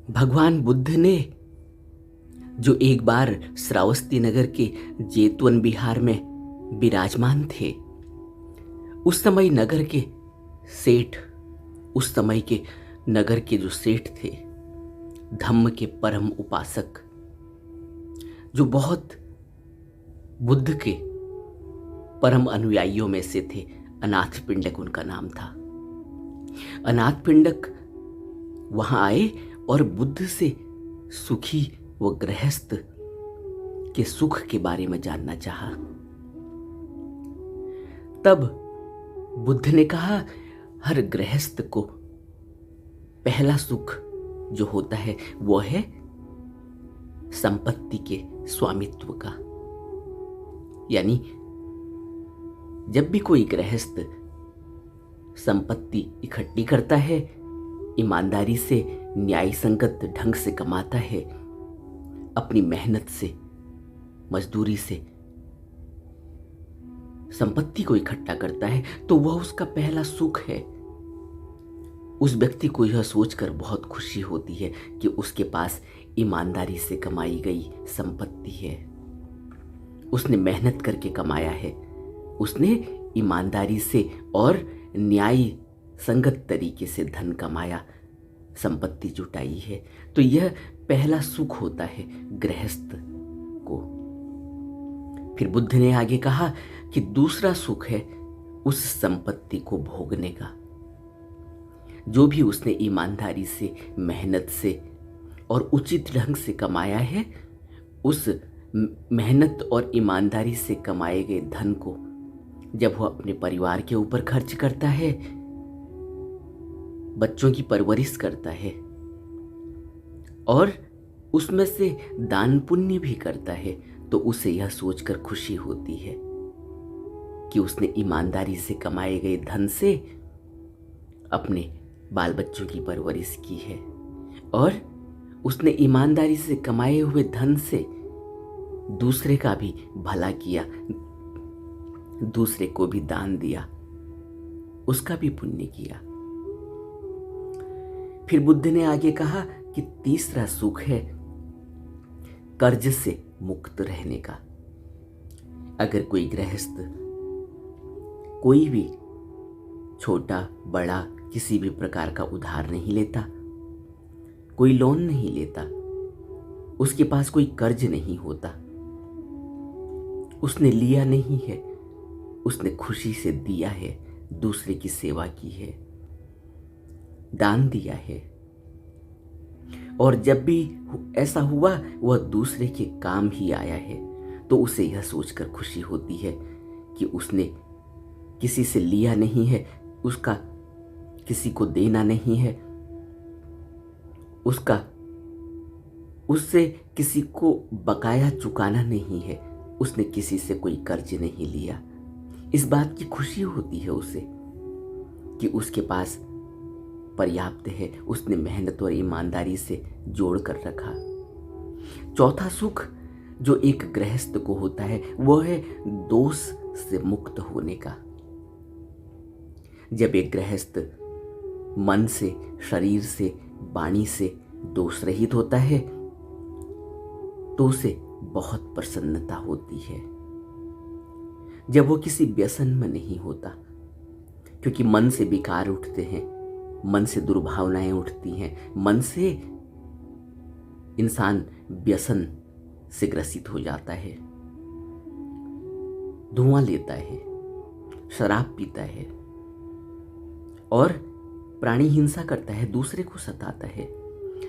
भगवान बुद्ध ने जो एक बार श्रावस्ती नगर के जेतवन बिहार में विराजमान थे, उस समय नगर के सेठ, उस समय के नगर के जो सेठ थे, धम्म के परम उपासक, जो बहुत बुद्ध के परम अनुयायियों में से थे, अनाथ पिंडक उनका नाम था। अनाथ पिंडक वहां आए और बुद्ध से सुखी व गृहस्थ के सुख के बारे में जानना चाहा। तब बुद्ध ने कहा, हर गृहस्थ को पहला सुख जो होता है वो है संपत्ति के स्वामित्व का। यानी जब भी कोई गृहस्थ संपत्ति इकट्ठी करता है, ईमानदारी से न्याय संगत ढंग से कमाता है, अपनी मेहनत से, मजदूरी से संपत्ति को इकट्ठा करता है, तो वह उसका पहला सुख है। उस व्यक्ति को यह सोचकर बहुत खुशी होती है कि उसके पास ईमानदारी से कमाई गई संपत्ति है, उसने मेहनत करके कमाया है, उसने ईमानदारी से और न्याय संगत तरीके से धन कमाया, संपत्ति जुटाई है। तो यह पहला सुख होता है गृहस्थ को। फिर बुद्ध ने आगे कहा कि दूसरा सुख है उस संपत्ति को भोगने का, जो भी उसने ईमानदारी से, मेहनत से और उचित ढंग से कमाया है, उस मेहनत और ईमानदारी से कमाए गए धन को जब वह अपने परिवार के ऊपर खर्च करता है, बच्चों की परवरिश करता है और उसमें से दान पुण्य भी करता है, तो उसे यह सोचकर खुशी होती है कि उसने ईमानदारी से कमाए गए धन से अपने बाल बच्चों की परवरिश की है और उसने ईमानदारी से कमाए हुए धन से दूसरे का भी भला किया, दूसरे को भी दान दिया, उसका भी पुण्य किया। फिर बुद्ध ने आगे कहा कि तीसरा सुख है कर्ज से मुक्त रहने का। अगर कोई गृहस्थ कोई भी छोटा बड़ा किसी भी प्रकार का उधार नहीं लेता, कोई लोन नहीं लेता, उसके पास कोई कर्ज नहीं होता, उसने लिया नहीं है, उसने खुशी से दिया है, दूसरे की सेवा की है, दान दिया है, और जब भी ऐसा हुआ वह दूसरे के काम ही आया है, तो उसे यह सोचकर खुशी होती है कि उसने किसी से लिया नहीं है, उसका किसी को देना नहीं है, उससे किसी को बकाया चुकाना नहीं है, उसने किसी से कोई कर्ज नहीं लिया। इस बात की खुशी होती है उसे कि उसके पास पर्याप्त है, उसने मेहनत और ईमानदारी से जोड़ कर रखा। चौथा सुख जो एक गृहस्थ को होता है वह है दोष से मुक्त होने का। जब एक गृहस्थ मन से, शरीर से, वाणी से दोष रहित होता है तो उसे बहुत प्रसन्नता होती है। जब वो किसी व्यसन में नहीं होता, क्योंकि मन से विकार उठते हैं, मन से दुर्भावनाएं उठती हैं, मन से इंसान व्यसन से ग्रसित हो जाता है, धुआं लेता है, शराब पीता है और प्राणी हिंसा करता है, दूसरे को सताता है।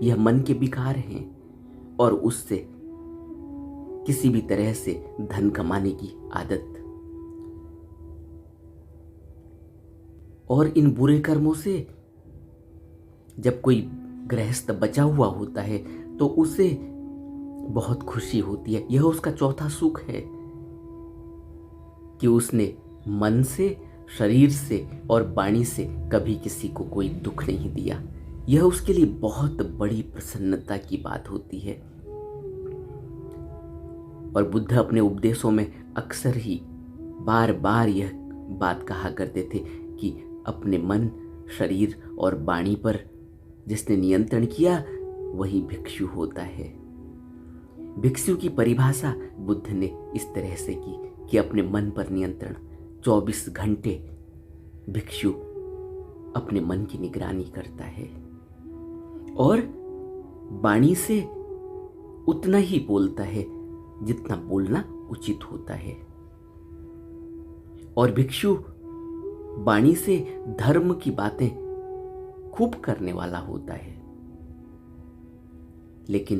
यह मन के विकार हैं और उससे किसी भी तरह से धन कमाने की आदत, और इन बुरे कर्मों से जब कोई गृहस्थ बचा हुआ होता है तो उसे बहुत खुशी होती है। यह उसका चौथा सुख है कि उसने मन से, शरीर से और वाणी से कभी किसी को कोई दुख नहीं दिया। यह उसके लिए बहुत बड़ी प्रसन्नता की बात होती है। और बुद्ध अपने उपदेशों में अक्सर ही बार बार यह बात कहा करते थे कि अपने मन, शरीर और वाणी पर जिसने नियंत्रण किया वही भिक्षु होता है। भिक्षु की परिभाषा बुद्ध ने इस तरह से की कि अपने मन पर नियंत्रण। 24 घंटे भिक्षु अपने मन की निगरानी करता है और वाणी से उतना ही बोलता है जितना बोलना उचित होता है। और भिक्षु वाणी से धर्म की बातें खूब करने वाला होता है, लेकिन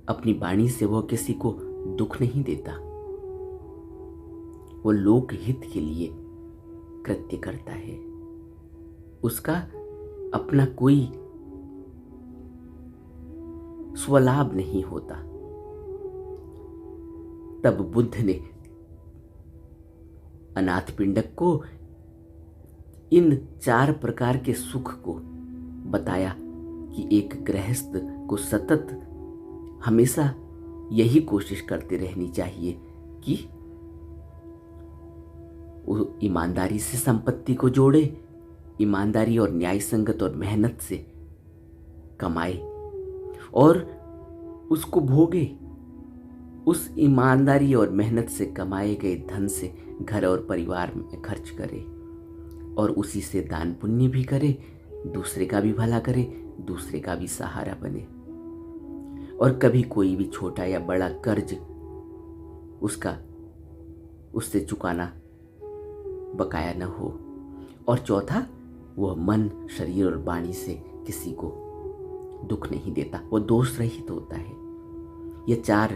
अपनी वाणी से वह किसी को दुख नहीं देता। वो लोकहित के लिए कृत्य करता है। उसका अपना कोई स्वलाभ नहीं होता। तब बुद्ध ने अनाथपिंडक को इन 4 प्रकार के सुख को बताया कि एक गृहस्थ को सतत हमेशा यही कोशिश करते रहनी चाहिए कि वो ईमानदारी से संपत्ति को जोड़े, ईमानदारी और न्याय संगत और मेहनत से कमाए और उसको भोगे। उस ईमानदारी और मेहनत से कमाए गए धन से घर और परिवार में खर्च करे और उसी से दान पुण्य भी करे, दूसरे का भी भला करे, दूसरे का भी सहारा बने। और कभी कोई भी छोटा या बड़ा कर्ज उससे चुकाना बकाया न हो। और चौथा, वह मन, शरीर और वाणी से किसी को दुख नहीं देता, वह दोष रहित होता है। ये 4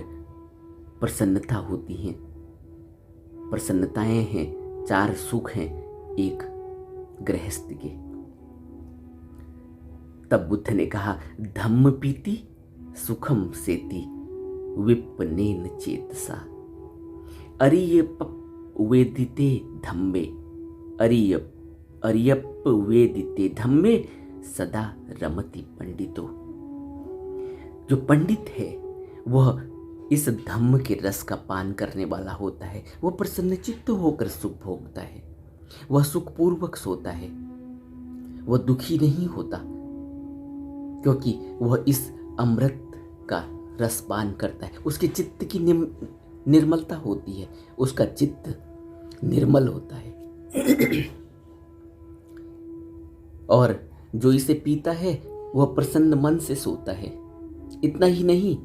प्रसन्नता होती हैं, प्रसन्नताएं हैं, 4 सुख हैं एक गृहस्थ के। तब बुद्ध ने कहा, धम्म पीति सुखम सेति विपनेन चेतसा अरियप वेदिते धम्मे अरियप वेदिते धम्मे सदा रमति पंडितो। जो पंडित है वह इस धम्म के रस का पान करने वाला होता है। वह प्रसन्नचित्त होकर सुख भोगता है, वह सुखपूर्वक सोता है, वह दुखी नहीं होता, क्योंकि वह इस अमृत का रस पान करता है। उसके चित्त की निर्मलता होती है, उसका चित्त निर्मल होता है। और जो इसे पीता है वह प्रसन्न मन से सोता है। इतना ही नहीं,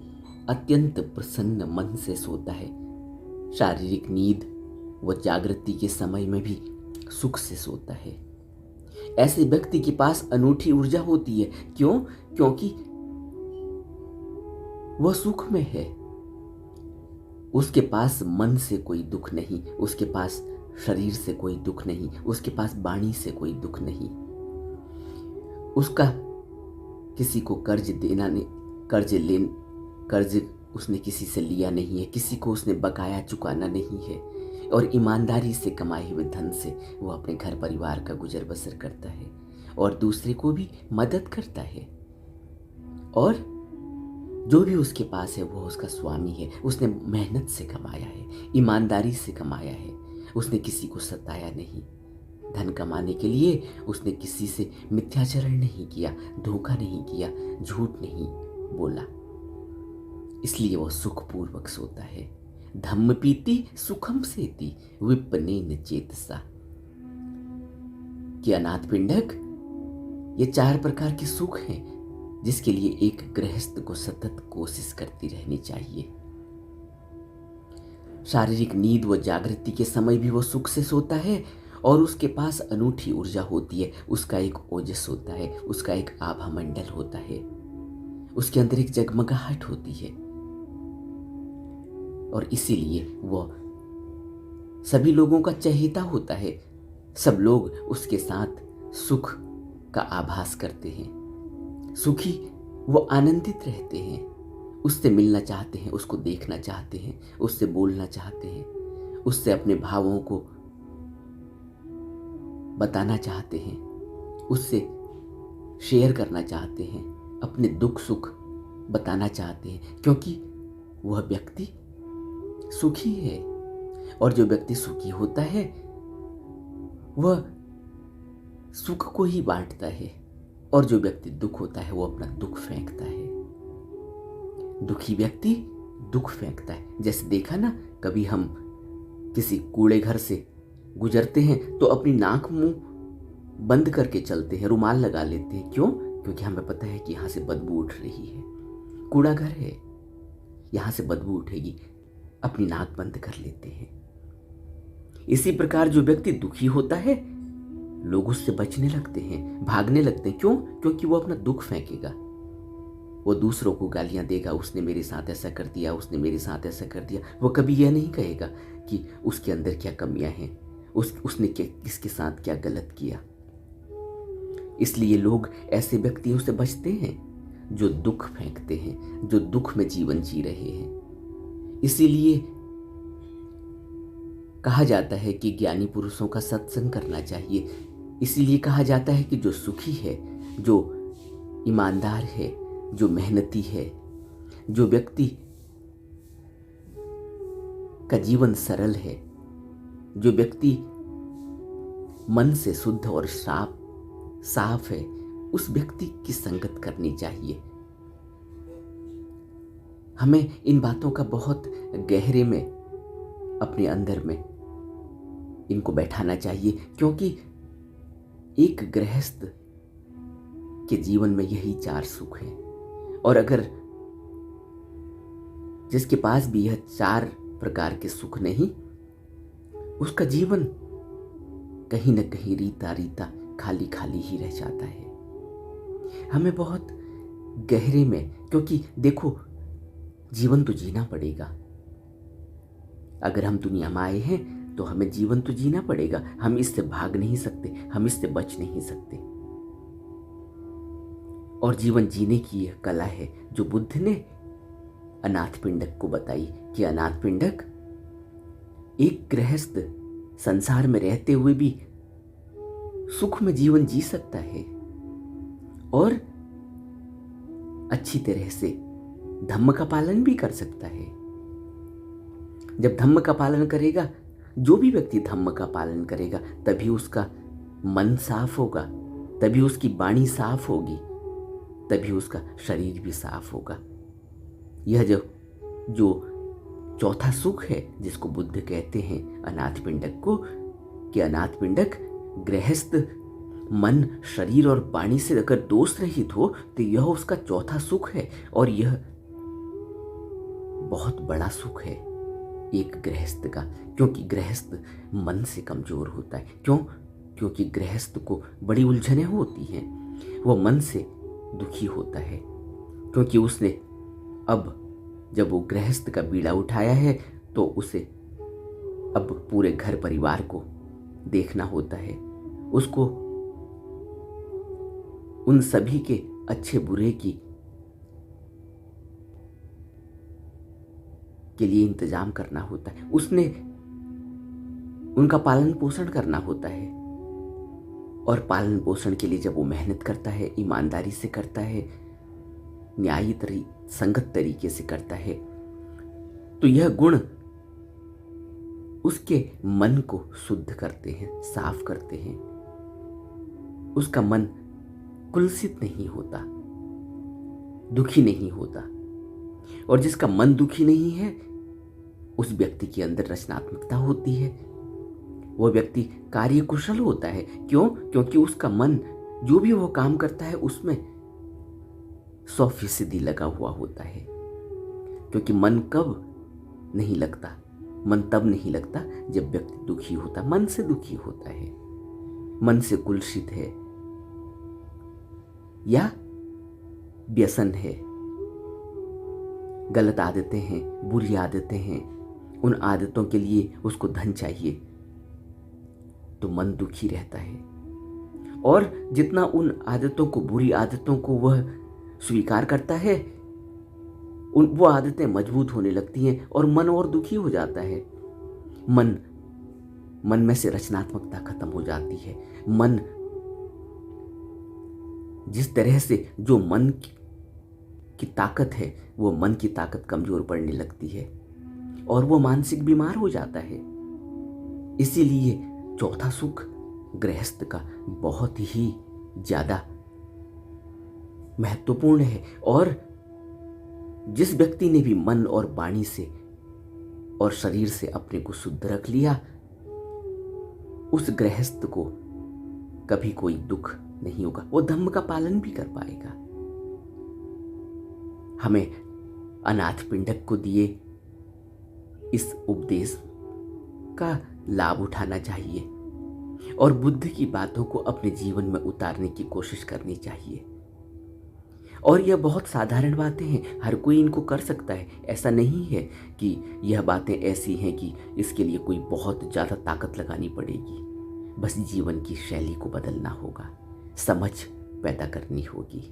अत्यंत प्रसन्न मन से सोता है। शारीरिक नींद व जागृति के समय में भी सुख से सोता है। ऐसे व्यक्ति के पास अनूठी ऊर्जा होती है। क्यों? क्योंकि वह सुख में है। उसके पास मन से कोई दुख नहीं, उसके पास शरीर से कोई दुख नहीं, उसके पास वाणी से कोई दुख नहीं। उसका किसी को कर्ज उसने किसी से लिया नहीं है, किसी को उसने बकाया चुकाना नहीं है। और ईमानदारी से कमाए हुए धन से वो अपने घर परिवार का गुजर बसर करता है और दूसरे को भी मदद करता है। और जो भी उसके पास है वो उसका स्वामी है। उसने मेहनत से कमाया है, ईमानदारी से कमाया है, उसने किसी को सताया नहीं। धन कमाने के लिए उसने किसी से मिथ्याचरण नहीं किया, धोखा नहीं किया, झूठ नहीं बोला। इसलिए वह सुखपूर्वक सोता है। धम्म पीति सुखम सेति विपनेन चेतसा। कि अनाथ पिंडक, ये 4 प्रकार के सुख हैं जिसके लिए एक गृहस्थ को सतत कोशिश करती रहनी चाहिए। शारीरिक नींद व जागृति के समय भी वो सुख से सोता है और उसके पास अनूठी ऊर्जा होती है। उसका एक ओजस होता है, उसका एक आभा मंडल होता है, उसके अंदर एक जगमगाहट होती है। और इसीलिए वह सभी लोगों का चहेता होता है। सब लोग उसके साथ सुख का आभास करते हैं। सुखी वो आनंदित रहते हैं, उससे मिलना चाहते हैं, उसको देखना चाहते हैं, उससे बोलना चाहते हैं, उससे अपने भावों को बताना चाहते हैं, उससे शेयर करना चाहते हैं, अपने दुख सुख बताना चाहते हैं, क्योंकि वह व्यक्ति सुखी है। और जो व्यक्ति सुखी होता है वह सुख को ही बांटता है और जो व्यक्ति दुख होता है वो अपना दुख फेंकता है। दुखी व्यक्ति दुख फेंकता है। जैसे देखा ना, कभी हम किसी कूड़े घर से गुजरते हैं तो अपनी नाक मुंह बंद करके चलते हैं, रुमाल लगा लेते हैं। क्यों? क्योंकि हमें पता है कि यहाँ से बदबू उठ रही है, कूड़ा घर है, यहाँ से बदबू उठेगी, अपनी नाक बंद कर लेते हैं। इसी प्रकार जो व्यक्ति दुखी होता है, लोग उससे बचने लगते हैं, भागने लगते हैं। क्यों? क्योंकि वो अपना दुख फेंकेगा, वो दूसरों को गालियां देगा, उसने मेरे साथ ऐसा कर दिया, उसने मेरे साथ ऐसा कर दिया। वो कभी यह नहीं कहेगा कि उसके अंदर क्या कमियां हैं, उसने किसके साथ क्या गलत किया। इसलिए लोग ऐसे व्यक्तियों से बचते हैं जो दुख फेंकते हैं, जो दुख में जीवन जी रहे हैं। इसीलिए कहा जाता है कि ज्ञानी पुरुषों का सत्संग करना चाहिए। इसीलिए कहा जाता है कि जो सुखी है, जो ईमानदार है, जो मेहनती है, जो व्यक्ति का जीवन सरल है, जो व्यक्ति मन से शुद्ध और साफ है, उस व्यक्ति की संगत करनी चाहिए। हमें इन बातों का बहुत गहरे में अपने अंदर में इनको बैठाना चाहिए, क्योंकि एक गृहस्थ के जीवन में यही 4 सुख हैं। और अगर जिसके पास भी यह 4 प्रकार के सुख नहीं, उसका जीवन कहीं न कहीं रीता रीता खाली खाली ही रह जाता है। हमें बहुत गहरे में, क्योंकि देखो, जीवन तो जीना पड़ेगा। अगर हम दुनिया में आए हैं तो हमें जीवन तो जीना पड़ेगा। हम इससे भाग नहीं सकते, हम इससे बच नहीं सकते। और जीवन जीने की यह कला है जो बुद्ध ने अनाथ पिंडक को बताई कि अनाथ पिंडक, एक गृहस्थ संसार में रहते हुए भी सुख में जीवन जी सकता है और अच्छी तरह से धम्म का पालन भी कर सकता है। जब धम्म का पालन करेगा, जो भी व्यक्ति धम्म का पालन करेगा, तभी उसका मन साफ होगा, तभी उसकी वाणी साफ होगी, तभी उसका शरीर भी साफ होगा। यह जो चौथा सुख है, जिसको बुद्ध कहते हैं अनाथ पिंडक को, कि अनाथ पिंडक गृहस्थ मन, शरीर और वाणी से अगर दोष रहित हो तो यह उसका चौथा सुख है। और यह बहुत बड़ा सुख है एक गृहस्थ का, क्योंकि गृहस्थ मन से कमजोर होता है। क्यों? क्योंकि गृहस्थ को बड़ी उलझनें होती हैं, वह मन से दुखी होता है, क्योंकि उसने अब जब वो गृहस्थ का बीड़ा उठाया है तो उसे अब पूरे घर परिवार को देखना होता है। उसको उन सभी के अच्छे बुरे के लिए इंतजाम करना होता है, उसने उनका पालन पोषण करना होता है। और पालन पोषण के लिए जब वो मेहनत करता है, ईमानदारी से करता है, न्यायी संगत तरीके से करता है, तो यह गुण उसके मन को शुद्ध करते हैं, साफ करते हैं। उसका मन कुलसित नहीं होता, दुखी नहीं होता। और जिसका मन दुखी नहीं है, उस व्यक्ति के अंदर रचनात्मकता होती है, वह व्यक्ति कार्यकुशल होता है। क्यों? क्योंकि उसका मन जो भी वो काम करता है उसमें 100% लगा हुआ होता है। क्योंकि मन कब नहीं लगता? मन तब नहीं लगता जब व्यक्ति दुखी होता, मन से दुखी होता है, मन से कुलसित है या व्यसन है, गलत आदतें हैं, बुरी आदतें हैं, उन आदतों के लिए उसको धन चाहिए, तो मन दुखी रहता है। और जितना उन आदतों को, बुरी आदतों को वह स्वीकार करता है, वो आदतें मजबूत होने लगती हैं और मन और दुखी हो जाता है। मन में से रचनात्मकता खत्म हो जाती है। मन जिस तरह से जो मन की ताकत है, वो मन की ताकत कमजोर पड़ने लगती है और वो मानसिक बीमार हो जाता है। इसीलिए चौथा सुख गृहस्थ का बहुत ही ज्यादा महत्वपूर्ण है। और जिस व्यक्ति ने भी मन और वाणी से और शरीर से अपने को शुद्ध रख लिया, उस गृहस्थ को कभी कोई दुख नहीं होगा, वो धर्म का पालन भी कर पाएगा। हमें अनाथ पिंडक को दिए इस उपदेश का लाभ उठाना चाहिए और बुद्ध की बातों को अपने जीवन में उतारने की कोशिश करनी चाहिए। और यह बहुत साधारण बातें हैं, हर कोई इनको कर सकता है। ऐसा नहीं है कि यह बातें ऐसी हैं कि इसके लिए कोई बहुत ज़्यादा ताकत लगानी पड़ेगी। बस जीवन की शैली को बदलना होगा, समझ पैदा करनी होगी।